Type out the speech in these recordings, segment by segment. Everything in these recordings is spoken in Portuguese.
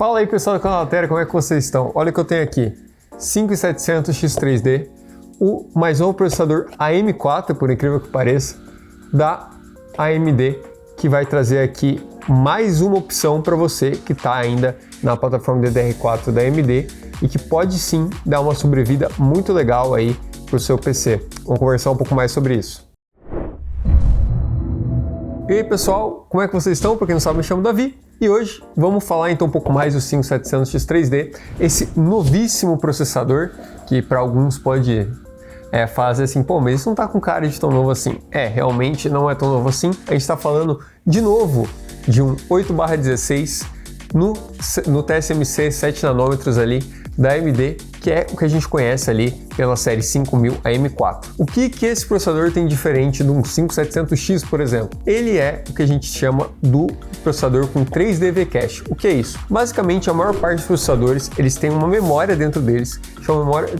Fala aí pessoal do canal Altera, como é que vocês estão? Olha o que eu tenho aqui, 5700X3D, o mais novo processador AM4, por incrível que pareça, da AMD, que vai trazer aqui mais uma opção para você que está ainda na plataforma DDR4 da AMD e que pode sim dar uma sobrevida muito legal aí para o seu PC. Vamos conversar um pouco mais sobre isso. E aí pessoal, como é que vocês estão? Para quem não sabe, me chamo Davi e hoje vamos falar então um pouco mais do 5700X3D, esse novíssimo processador que para alguns pode fazer assim, pô, mas isso não tá com cara de tão novo assim. Realmente não é tão novo assim. A gente está falando de novo de um 8/16 no TSMC 7 nanômetros ali da AMD, que é o que a gente conhece ali pela série 5000 AM4. O que esse processador tem diferente de um 5700X, por exemplo? Ele é o que a gente chama do processador com 3D V-Cache. O que é isso? Basicamente, a maior parte dos processadores, eles têm uma memória dentro deles, que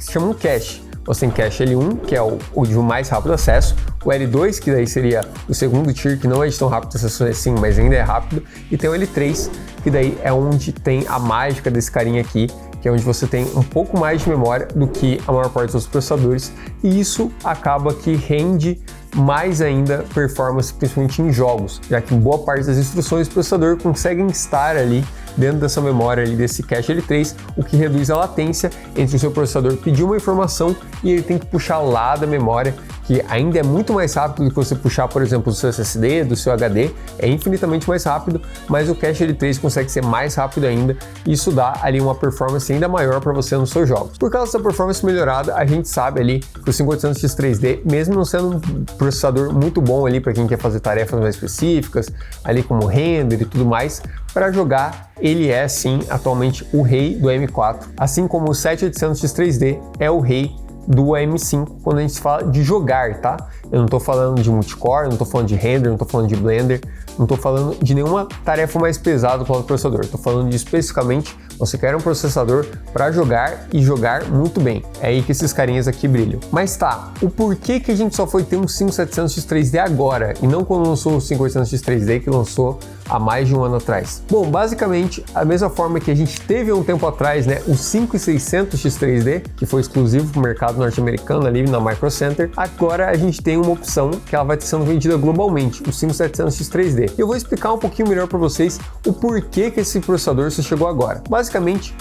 se chama um cache. Você tem cache L1, que é o de mais rápido acesso, o L2, que daí seria o segundo tier, que não é de tão rápido acesso assim, mas ainda é rápido, e tem o L3, que daí é onde tem a mágica desse carinha aqui, que é onde você tem um pouco mais de memória do que a maior parte dos processadores, e isso acaba que rende mais ainda performance, principalmente em jogos, já que boa parte das instruções do processador conseguem estar ali dentro dessa memória ali desse cache L3, o que reduz a latência entre o seu processador pedir uma informação e ele tem que puxar lá da memória, que ainda é muito mais rápido do que você puxar, por exemplo, do seu SSD, do seu HD, é infinitamente mais rápido, mas o cache L3 consegue ser mais rápido ainda, e isso dá ali uma performance ainda maior para você nos seus jogos. Por causa dessa performance melhorada, a gente sabe ali que o 5800X3D, mesmo não sendo um processador muito bom ali para quem quer fazer tarefas mais específicas, ali como render e tudo mais, para jogar, ele é sim atualmente o rei do AM4, assim como o 7800X3D é o rei do AM5 quando a gente fala de jogar, tá? Eu não estou falando de multicore, não estou falando de render, não estou falando de blender, não estou falando de nenhuma tarefa mais pesada para o processador. Estou falando de especificamente você quer um processador para jogar e jogar muito bem. É aí que esses carinhas aqui brilham. Mas tá, o porquê que a gente só foi ter um 5700X3D agora e não quando lançou o 5800X3D que lançou há mais de um ano atrás? Bom, basicamente a mesma forma que a gente teve há um tempo atrás, né, o 5600X3D, que foi exclusivo para o mercado norte-americano ali na Micro Center, agora a gente tem uma opção que ela vai estar sendo vendida globalmente, o 5700X3D. Eu vou explicar um pouquinho melhor para vocês o porquê que esse processador só chegou agora. Basicamente,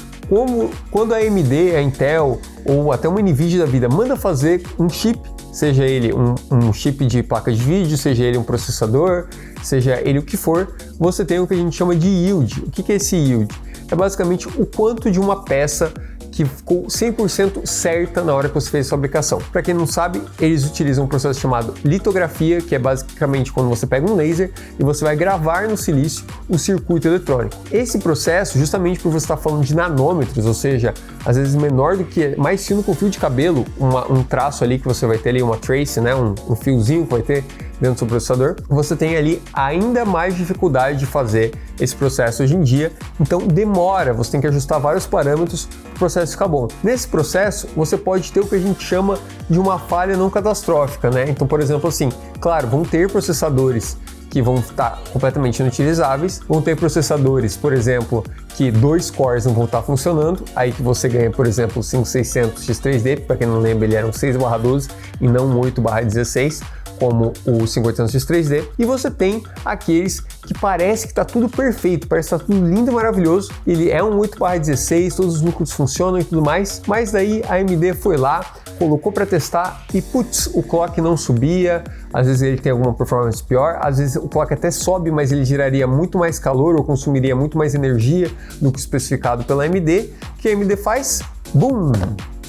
quando a AMD, a Intel ou até uma Nvidia da vida manda fazer um chip, seja ele um chip de placa de vídeo, seja ele um processador, seja ele o que for, você tem o que a gente chama de yield. O que é esse yield? É basicamente o quanto de uma peça que ficou 100% certa na hora que você fez a fabricação. Para quem não sabe, eles utilizam um processo chamado litografia, que é basicamente quando você pega um laser e você vai gravar no silício o circuito eletrônico. Esse processo, justamente por você estar falando de nanômetros, ou seja, às vezes menor do que, mais fino que um fio de cabelo, um traço ali que você vai ter ali, uma trace, né, um fiozinho que vai ter dentro do seu processador, você tem ali ainda mais dificuldade de fazer esse processo hoje em dia, então demora, você tem que ajustar vários parâmetros para o processo ficar bom. Nesse processo, você pode ter o que a gente chama de uma falha não catastrófica, né? Então, por exemplo, assim, claro, vão ter processadores que vão estar completamente inutilizáveis, vão ter processadores, por exemplo, que 2 cores não vão estar funcionando, aí que você ganha, por exemplo, o 5600X3D, para quem não lembra, ele era um 6/12 e não um 8/16, como o 5800X3D, e você tem aqueles que parece que está tudo perfeito, parece que está tudo lindo e maravilhoso, ele é um 8/16, todos os núcleos funcionam e tudo mais, mas daí a AMD foi lá, colocou para testar e putz, o clock não subia, às vezes ele tem alguma performance pior, às vezes o clock até sobe, mas ele geraria muito mais calor ou consumiria muito mais energia do que especificado pela AMD. O que a AMD faz? Bum!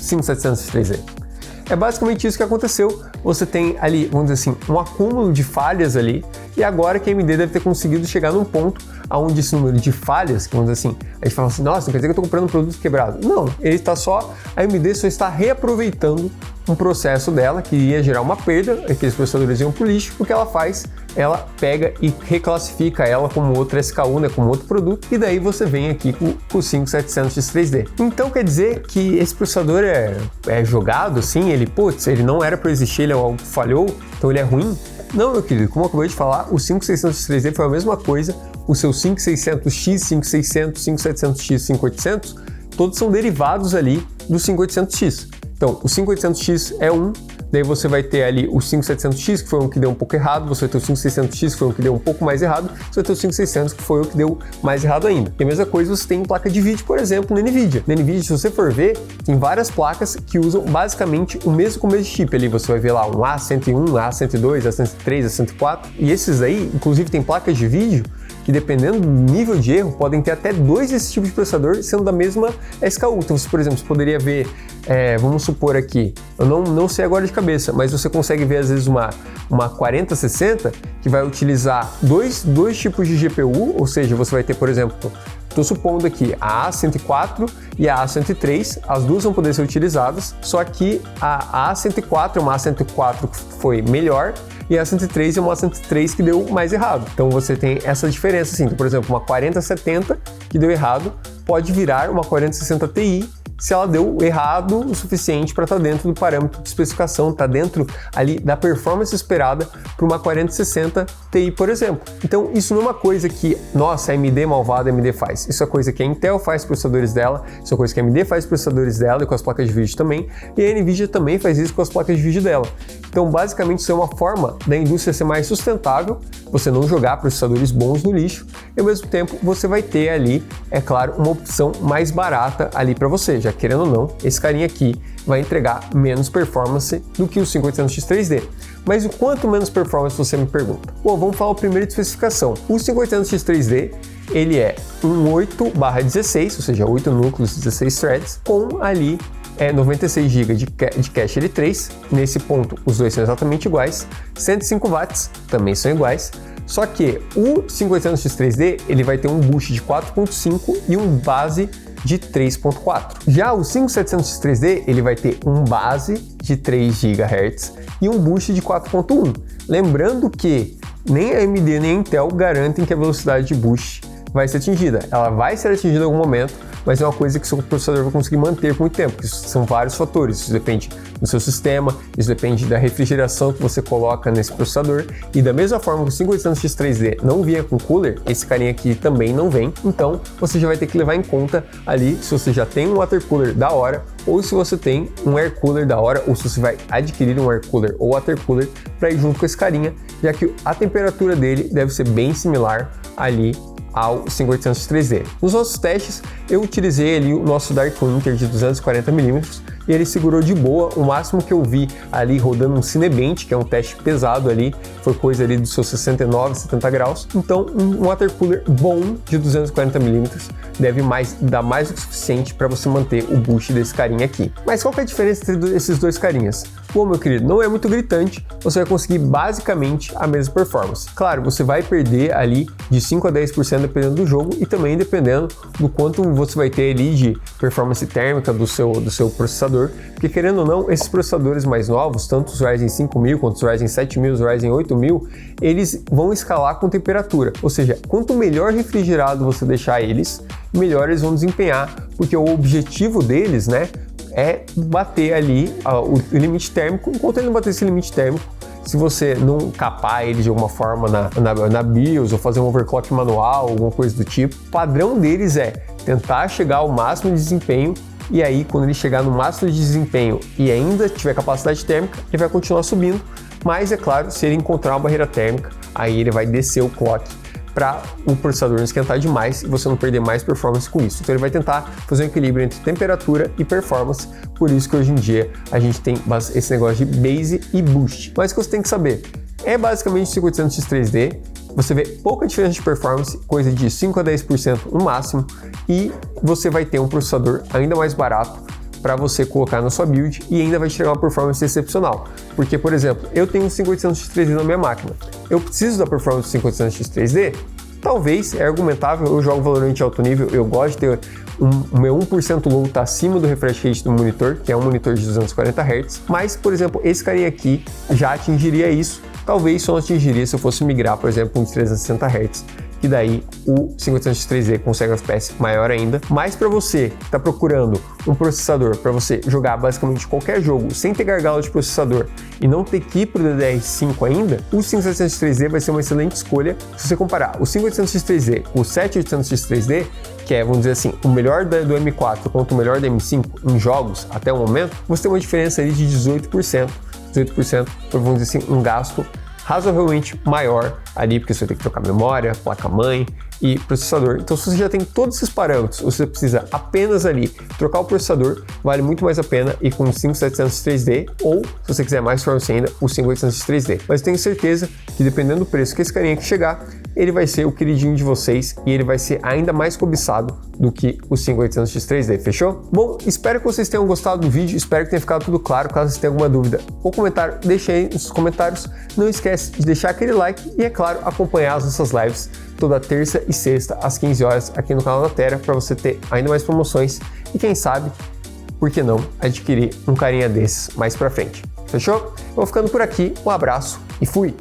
5700X3D. É basicamente isso que aconteceu. Você tem ali, vamos dizer assim, um acúmulo de falhas ali, e agora que a AMD deve ter conseguido chegar num ponto onde esse número de falhas, que vamos dizer assim, a gente fala assim, nossa, não quer dizer que eu estou comprando um produto quebrado. Não, a AMD só está reaproveitando um processo dela que ia gerar uma perda, aqueles processadores iam pro lixo. O que ela faz? Ela pega e reclassifica ela como outro SKU, né, como outro produto, e daí você vem aqui com o 5700X3D. Então quer dizer que esse processador é jogado assim, ele não era para existir, ele algo falhou, então ele é ruim? Não, meu querido, como eu acabei de falar, o 5600X3D foi a mesma coisa o seu 5600X, 5600, 5700X, 5800, todos são derivados ali do 5800X. Então, o 5800X é um, daí você vai ter ali o 5700X, que foi um que deu um pouco errado, você vai ter o 5600X, que foi um que deu um pouco mais errado, você vai ter o 5600, que foi o que deu mais errado ainda. E a mesma coisa você tem em placa de vídeo, por exemplo, no NVIDIA. No NVIDIA, se você for ver, tem várias placas que usam basicamente o mesmo começo de chip. Ali você vai ver lá um A101, A102, A103, A104, e esses aí, inclusive tem placas de vídeo que, dependendo do nível de erro, podem ter até dois desses tipos de processador sendo da mesma SKU. Então, por exemplo, você poderia ver, vamos supor aqui, eu não sei agora de cabeça, mas você consegue ver às vezes uma 4060 que vai utilizar dois tipos de GPU, ou seja, você vai ter, por exemplo, estou supondo aqui a A104 e a A103, as duas vão poder ser utilizadas, só que a A104 é uma A104 que foi melhor, e a 103 é uma 103 que deu mais errado. Então você tem essa diferença assim, então, por exemplo, uma 4070 que deu errado pode virar uma 4060 Ti se ela deu errado o suficiente para estar dentro do parâmetro de especificação, está dentro ali da performance esperada para uma 4060 Ti, por exemplo. Então isso não é uma coisa que, nossa, a AMD malvada, a AMD faz. Isso é coisa que a Intel faz com os processadores dela, isso é coisa que a AMD faz com os processadores dela e com as placas de vídeo também, e a NVIDIA também faz isso com as placas de vídeo dela. Então basicamente isso é uma forma da indústria ser mais sustentável, você não jogar processadores bons no lixo, e ao mesmo tempo você vai ter ali, é claro, uma opção mais barata ali para você, já querendo ou não, esse carinha aqui vai entregar menos performance do que o 5800X 3D. Mas o quanto menos performance você me pergunta? Bom, vamos falar primeiro de especificação. O 5800X 3D, ele é um 8/16, ou seja, 8 núcleos, 16 threads, com ali 96 GB de cache L3, nesse ponto os dois são exatamente iguais, 105 watts também são iguais, só que o 5800X 3D ele vai ter um boost de 4.5 e um base de 3.4. Já o 5700X 3D ele vai ter um base de 3 GHz e um boost de 4.1. Lembrando que nem a AMD nem a Intel garantem que a velocidade de boost vai ser atingida. Ela vai ser atingida em algum momento, mas é uma coisa que o seu processador vai conseguir manter por muito tempo, porque são vários fatores. Isso depende do seu sistema, isso depende da refrigeração que você coloca nesse processador, e da mesma forma que o 5800X 3D não vinha com cooler, esse carinha aqui também não vem, então você já vai ter que levar em conta ali se você já tem um water cooler da hora, ou se você tem um air cooler da hora, ou se você vai adquirir um air cooler ou water cooler para ir junto com esse carinha, já que a temperatura dele deve ser bem similar ali ao 5800X 3D. Nos nossos testes, eu utilizei ali o nosso Dark Winter de 240mm e ele segurou de boa. O máximo que eu vi ali rodando um Cinebench, que é um teste pesado ali, foi coisa ali dos seus 69, 70 graus. Então, um water cooler bom de 240mm deve dar mais do que o suficiente para você manter o boost desse carinha aqui. Mas qual que é a diferença entre esses dois carinhas? Bom, meu querido, não é muito gritante, você vai conseguir basicamente a mesma performance. Claro, você vai perder ali de 5 a 10% dependendo do jogo e também dependendo do quanto você vai ter ali de performance térmica do seu processador, porque querendo ou não, esses processadores mais novos, tanto os Ryzen 5000 quanto os Ryzen 7000, os Ryzen 8000, eles vão escalar com temperatura, ou seja, quanto melhor refrigerado você deixar eles, melhor eles vão desempenhar, porque o objetivo deles, né, é bater ali o limite térmico. Enquanto ele não bater esse limite térmico, se você não capar ele de alguma forma na BIOS ou fazer um overclock manual, alguma coisa do tipo, o padrão deles é tentar chegar ao máximo de desempenho, e aí quando ele chegar no máximo de desempenho e ainda tiver capacidade térmica, ele vai continuar subindo, mas é claro, se ele encontrar uma barreira térmica, aí ele vai descer o clock para o processador não esquentar demais e você não perder mais performance com isso. Então ele vai tentar fazer um equilíbrio entre temperatura e performance, por isso que hoje em dia a gente tem esse negócio de base e boost. Mas o que você tem que saber é basicamente o 5800X 3D, você vê pouca diferença de performance, coisa de 5 a 10% no máximo, e você vai ter um processador ainda mais barato para você colocar na sua build e ainda vai te entregar uma performance excepcional. Porque, por exemplo, eu tenho um 5800X 3D na minha máquina. Eu preciso da performance do 5800X 3D? Talvez, é argumentável, eu jogo Valorant em alto nível, eu gosto de ter o meu 1% low tá acima do refresh rate do monitor, que é um monitor de 240 Hz, mas, por exemplo, esse carinha aqui já atingiria isso. Talvez só não atingiria se eu fosse migrar, por exemplo, um de 360 Hz, que daí o 5800X3D consegue um FPS maior ainda. Mas para você que está procurando um processador para você jogar basicamente qualquer jogo sem ter gargalo de processador e não ter que ir para o DDR5 ainda, o 5700X3D vai ser uma excelente escolha. Se você comparar o 5800X3D com o 7800X3D, que é, vamos dizer assim, o melhor do M4 contra o melhor do M5 em jogos até o momento, você tem uma diferença ali de 18%, vamos dizer assim, um gasto razoavelmente maior ali, porque você vai ter que trocar memória, placa-mãe e processador. Então, se você já tem todos esses parâmetros, você precisa apenas ali trocar o processador, vale muito mais a pena ir com o 5700X3D ou, se você quiser mais performance ainda, o 5800X3D. Mas eu tenho certeza que, dependendo do preço que esse carinha aqui chegar, ele vai ser o queridinho de vocês e ele vai ser ainda mais cobiçado do que o 5800X3D, fechou? Bom, espero que vocês tenham gostado do vídeo, espero que tenha ficado tudo claro. Caso você tenha alguma dúvida ou comentário, deixe aí nos comentários. Não esquece de deixar aquele like e, é claro, acompanhar as nossas lives toda terça e sexta às 15 horas aqui no canal da Tera para você ter ainda mais promoções e, quem sabe, por que não adquirir um carinha desses mais pra frente, fechou? Eu vou ficando por aqui, um abraço e fui!